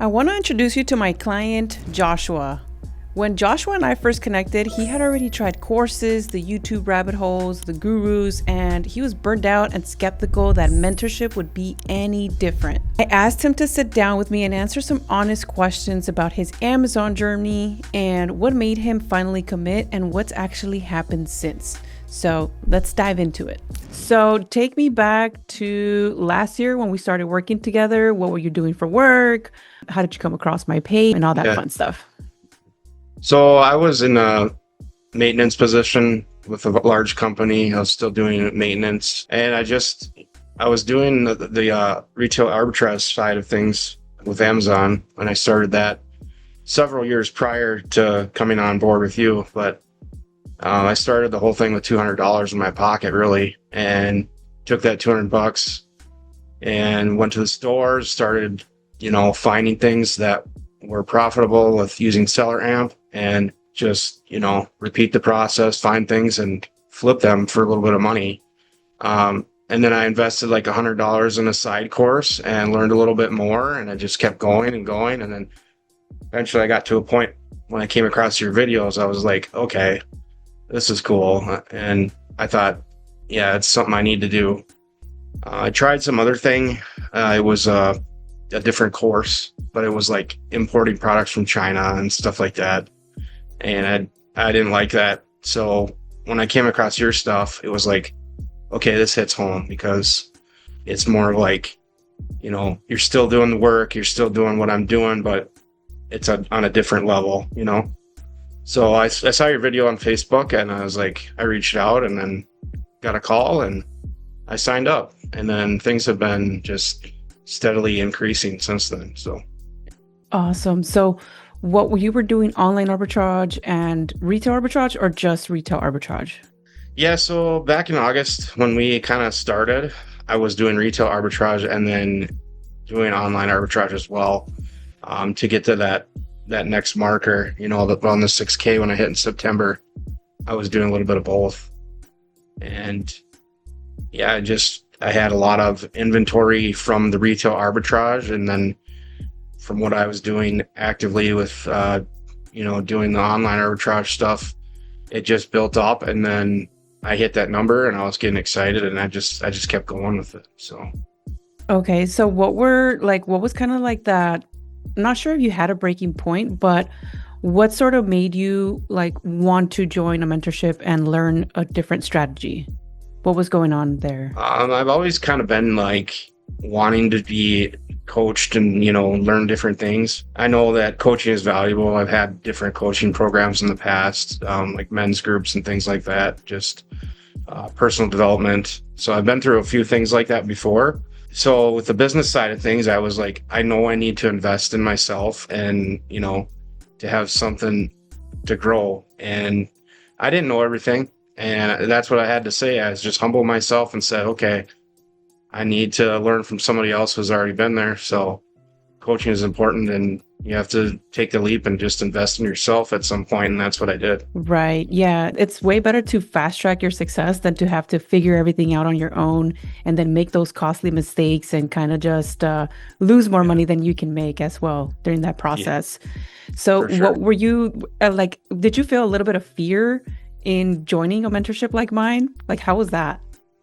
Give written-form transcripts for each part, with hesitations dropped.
I want to introduce you to my client, Joshua. When Joshua and I first connected, he had already tried courses, the YouTube rabbit holes, the gurus, and he was burned out and skeptical that mentorship would be any different. I asked him to sit down with me and answer some honest questions about his Amazon journey and what made him finally commit and what's actually happened since. So let's dive into it. So take me back to last year when we started working together. What were you doing for work? How did you come across my page and all that fun stuff? So I was in a maintenance position with a large company. I was still doing maintenance, and I was doing the retail arbitrage side of things with Amazon, and I started that several years prior to coming on board with you. But I started the whole thing with $200 in my pocket, really, and took that $200 and went to the stores, started, finding things that were profitable with using SellerAmp, and just, repeat the process, find things and flip them for a little bit of money. And then I invested like $100 in a side course and learned a little bit more, and I just kept going and going. And then eventually I got to a point when I came across your videos, I was like, okay, this is cool. And I thought, yeah, it's something I need to do. I tried some other thing. It was a different course, but it was like importing products from China and stuff like that. And I didn't like that. So when I came across your stuff, it was like, okay, this hits home, because it's more like, you're still doing the work, you're still doing what I'm doing, but it's on a different level, So I saw your video on Facebook, and I was like, I reached out and then got a call and I signed up, and then things have been just steadily increasing since then. So awesome. So what you were doing, online arbitrage and retail arbitrage, or just retail arbitrage? Yeah, so back in August when we kind of started, I was doing retail arbitrage and then doing online arbitrage as well, to get to that next marker, on the 6K when I hit in September. I was doing a little bit of both. And yeah, I had a lot of inventory from the retail arbitrage, and then from what I was doing actively with, doing the online arbitrage stuff, it just built up, and then I hit that number and I was getting excited, and I just kept going with it. So. Okay. So what was kind of like that? I'm not sure if you had a breaking point, but what sort of made you want to join a mentorship and learn a different strategy? What was going on there? I've always kind of been wanting to be coached and, learn different things. I know that coaching is valuable. I've had different coaching programs in the past, like men's groups and things like that, just personal development. So I've been through a few things like that before. So with the business side of things, I was like, I know I need to invest in myself and, to have something to grow. And I didn't know everything. And that's what I had to say. I was just humble myself and said, okay, I need to learn from somebody else who's already been there. So coaching is important, and you have to take the leap and just invest in yourself at some point. And that's what I did. Right. Yeah. It's way better to fast track your success than to have to figure everything out on your own and then make those costly mistakes and kind of just lose more money than you can make as well during that process. Yeah, so sure. What were you did you feel a little bit of fear in joining a mentorship like mine? How was that?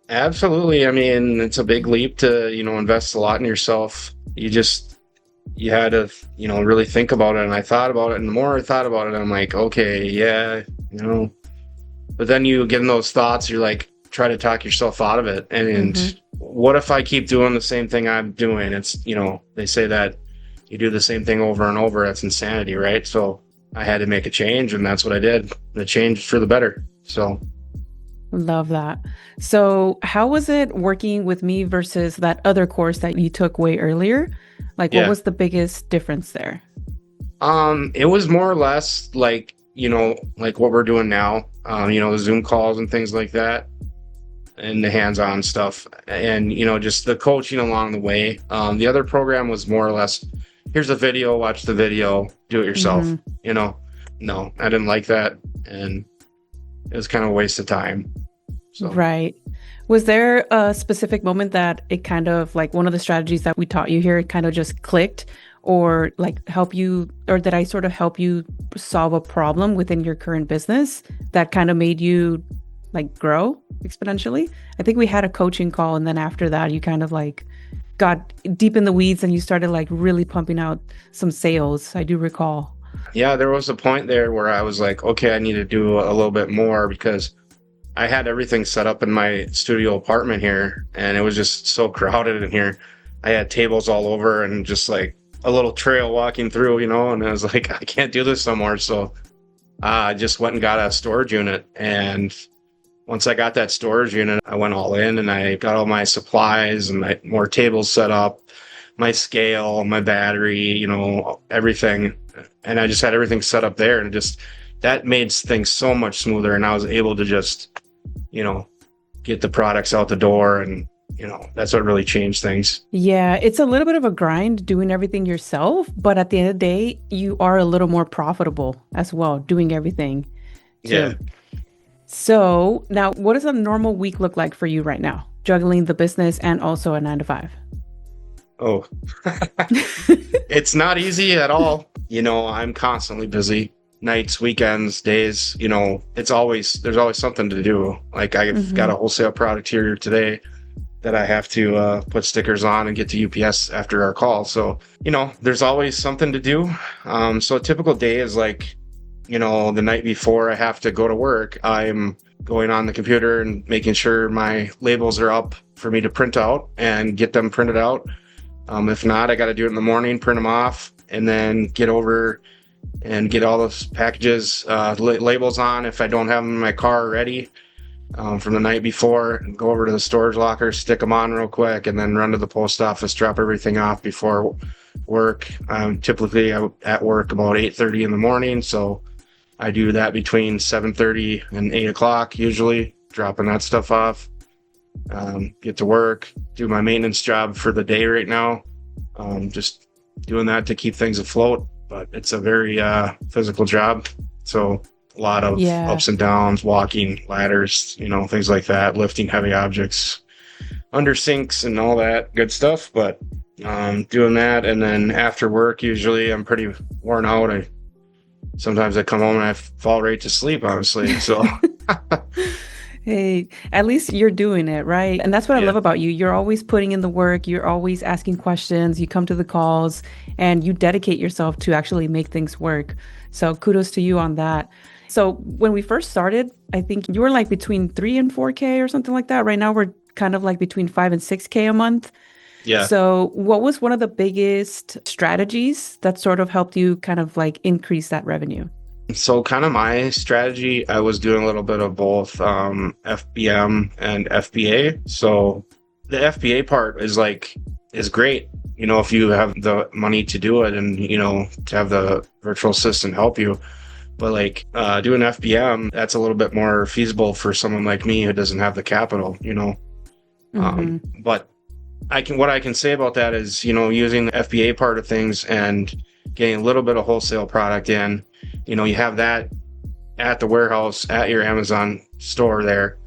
Absolutely. I mean, it's a big leap to, invest a lot in yourself. You had to, really think about it. And I thought about it, and the more I thought about it, I'm like, okay, yeah, but then you get in those thoughts, you're like, try to talk yourself out of it. And what if I keep doing the same thing I'm doing? It's, they say that you do the same thing over and over. That's insanity, right? So I had to make a change, and that's what I did. The change for the better. So. Love that. So how was it working with me versus that other course that you took way earlier? What was the biggest difference there? It was more or less like what we're doing now, the Zoom calls and things like that, and the hands-on stuff, and, just the coaching along the way. The other program was more or less, here's a video, watch the video, do it yourself. No, I didn't like that. And it was kind of a waste of time. So. Right. Was there a specific moment that it kind of one of the strategies that we taught you here, it kind of just clicked, or like help you, or did I sort of help you solve a problem within your current business that kind of made you like grow exponentially? I think we had a coaching call, and then after that you kind of like got deep in the weeds and you started like really pumping out some sales. I do recall. Yeah, there was a point there where I was like, okay, I need to do a little bit more, because I had everything set up in my studio apartment here, and it was just so crowded in here. I had tables all over and just like a little trail walking through, and I was like, I can't do this no more. So I just went and got a storage unit. And once I got that storage unit, I went all in and I got all my supplies and more tables set up, my scale, my battery, everything. And I just had everything set up there, and that made things so much smoother. And I was able to just, get the products out the door, and, that's what really changed things. Yeah, it's a little bit of a grind doing everything yourself, but at the end of the day, you are a little more profitable as well, doing everything. Yeah. So now, what does a normal week look like for you right now, juggling the business and also a 9-to-5? Oh, it's not easy at all. I'm constantly busy. Nights, weekends, days, there's always something to do. Like I've got a wholesale product here today that I have to put stickers on and get to UPS after our call. So, there's always something to do. So a typical day is like, the night before I have to go to work, I'm going on the computer and making sure my labels are up for me to print out and get them printed out. If not, I got to do it in the morning, print them off, and then get over and get all those packages, labels on if I don't have them in my car ready from the night before, and go over to the storage locker, stick them on real quick, and then run to the post office, drop everything off before work. Typically at work about 8:30 in the morning, so I do that between 7:30 and 8 o'clock, usually dropping that stuff off. Get to work, do my maintenance job for the day right now. Just doing that to keep things afloat, but it's a very physical job. So a lot of ups and downs, walking, ladders, things like that, lifting heavy objects, under sinks and all that good stuff. But doing that, and then after work, usually I'm pretty worn out. Sometimes I come home and I fall right to sleep, honestly. So hey, at least you're doing it, right? And that's what I love about you. You're always putting in the work. You're always asking questions. You come to the calls and you dedicate yourself to actually make things work. So kudos to you on that. So when we first started, I think you were like between 3 and 4K or something like that. Right now, we're kind of like between 5 and 6K a month. Yeah. So what was one of the biggest strategies that sort of helped you kind of like increase that revenue? So kind of my strategy, I was doing a little bit of both FBM and FBA. So the FBA part is great, if you have the money to do it and, to have the virtual assistant help you. But like doing FBM, that's a little bit more feasible for someone like me who doesn't have the capital, But what I can say about that is, using the FBA part of things and getting a little bit of wholesale product in, you have that at the warehouse, at your Amazon store there,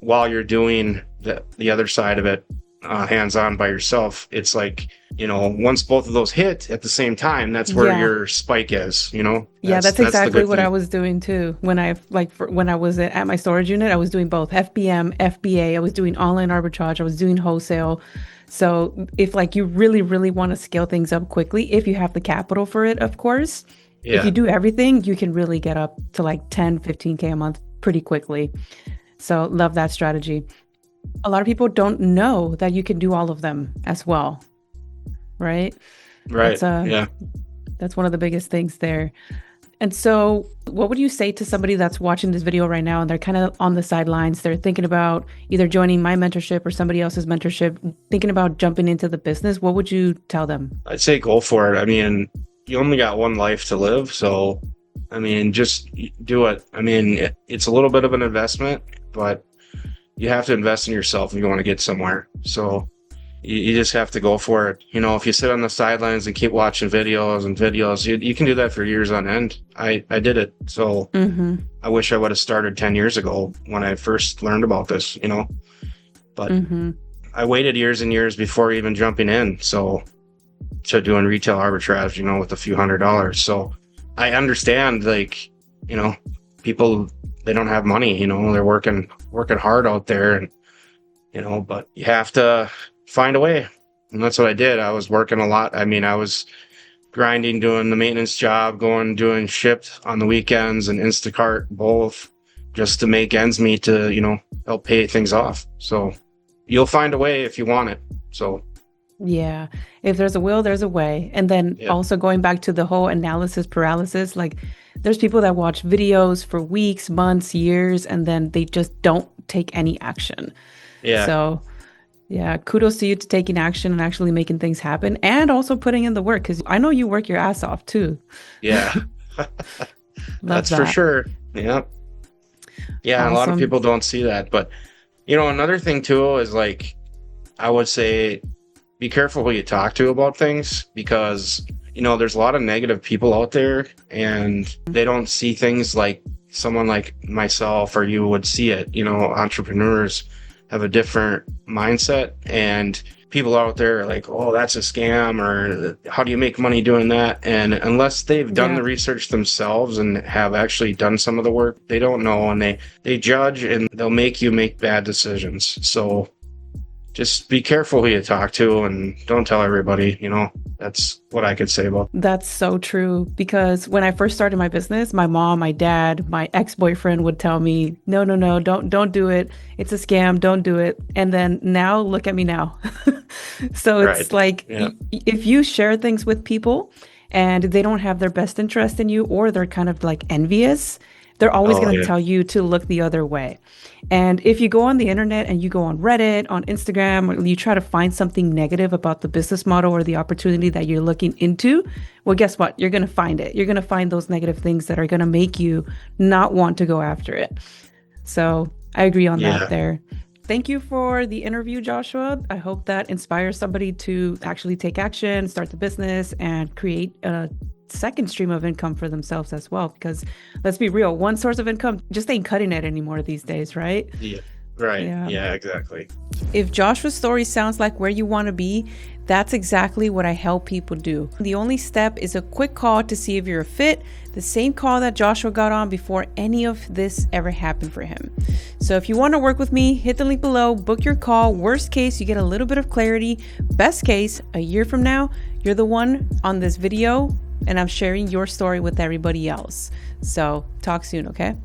while you're doing the other side of it hands-on by yourself. It's like, once both of those hit at the same time, that's where your spike is, That's exactly what I was doing too. When I was at my storage unit, I was doing both FBM, FBA. I was doing online arbitrage. I was doing wholesale. So if like you really, really want to scale things up quickly, if you have the capital for it, of course, if you do everything, you can really get up to like 10, 15K a month pretty quickly. So love that strategy. A lot of people don't know that you can do all of them as well. Right? Right. That's one of the biggest things there. And so what would you say to somebody that's watching this video right now and they're kind of on the sidelines? They're thinking about either joining my mentorship or somebody else's mentorship, thinking about jumping into the business. What would you tell them? I'd say go for it. I mean, you only got one life to live. So, just do it. It's a little bit of an investment, but you have to invest in yourself if you want to get somewhere. So you just have to go for it. If you sit on the sidelines and keep watching videos, you can do that for years on end. I did it. So I wish I would have started 10 years ago when I first learned about this, but I waited years and years before even jumping in. So to doing retail arbitrage, with a few $100s. So I understand, like, people, they don't have money, they're working hard out there, and, but you have to find a way. And that's what I did. I was working a lot. I mean, I was grinding, doing the maintenance job, doing Shipt on the weekends and Instacart both, just to make ends meet to, help pay things off. So you'll find a way if you want it. So yeah, if there's a will, there's a way. And then also going back to the whole analysis paralysis, like there's people that watch videos for weeks, months, years, and then they just don't take any action. Yeah. So yeah, kudos to you to taking action and actually making things happen, and also putting in the work, because I know you work your ass off too. Yeah. That's for sure. Yeah. Yeah. Awesome. A lot of people don't see that. But, another thing too is, like, I would say, be careful who you talk to about things, because, there's a lot of negative people out there, and they don't see things like someone like myself or you would see it. Entrepreneurs have a different mindset, and people out there are like, oh, that's a scam, or how do you make money doing that? And unless they've done the research themselves and have actually done some of the work, they don't know, and they judge, and they'll make you make bad decisions. So just be careful who you talk to, and don't tell everybody. That's what I could say about that. That's so true, because when I first started my business, my mom, my dad, my ex-boyfriend would tell me, no, don't do it. It's a scam. Don't do it. And then now look at me now. So it's like, if you share things with people and they don't have their best interest in you, or they're kind of like envious, they're always going to tell you to look the other way. And if you go on the internet and you go on Reddit, on Instagram, or you try to find something negative about the business model or the opportunity that you're looking into, well, guess what? You're going to find it. You're going to find those negative things that are going to make you not want to go after it. So I agree on that there. Thank you for the interview, Joshua. I hope that inspires somebody to actually take action, start the business, and create a second stream of income for themselves as well. Because let's be real, one source of income just ain't cutting it anymore these days, right? Yeah. Right. Yeah, exactly. If Joshua's story sounds like where you want to be, that's exactly what I help people do. The only step is a quick call to see if you're a fit, the same call that Joshua got on before any of this ever happened for him. So if you want to work with me, hit the link below, book your call. Worst case, you get a little bit of clarity. Best case, a year from now, you're the one on this video, and I'm sharing your story with everybody else. So talk soon, okay?